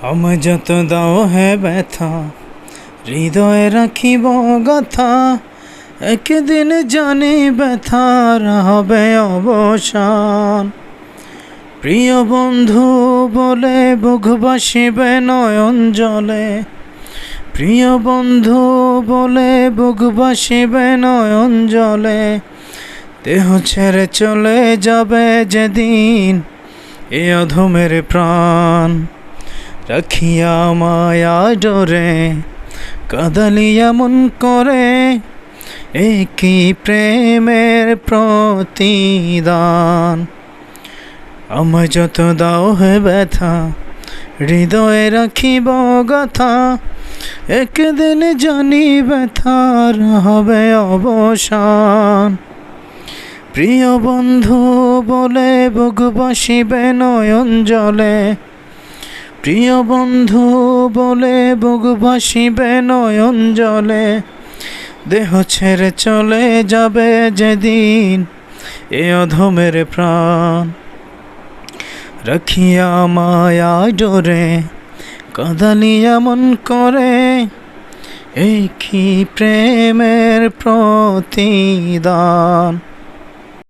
আমায় যত দাও হে ব্যথা, হৃদয়ে রাখিব গাথা। একদিন জানি ব্যথার হবে অবসান। প্রিয় বন্ধু বলে বুক বাসিবে নয়ন জলে। প্রিয় বন্ধু বলে বুক বাসিবে নয়ন জলে। দেহ ছেড়ে চলে যাবে যেদিন এ অধমের প্রাণ। রাখিয়া মায়া ডোরে কাঁদালি এমন করে, এ কি প্রেমের প্রতিদান। আমায় যত দাও হে ব্যথা, হৃদয়ে রাখিব গাথা। একদিন জানি ব্যথার হবে অবসান। প্রিয় বন্ধু বলে বুক বাসিবে নয়ন জলে। প্রিয় বন্ধু বলে বুক ভাসিবে নয়ন জলে। দেহ ছেড়ে চলে যাবে যেদিন এ অধমের প্রাণ। রাখিয়া মায়া ডোরে কাঁদালি এমন করে, এই কি প্রেমের প্রতিদান।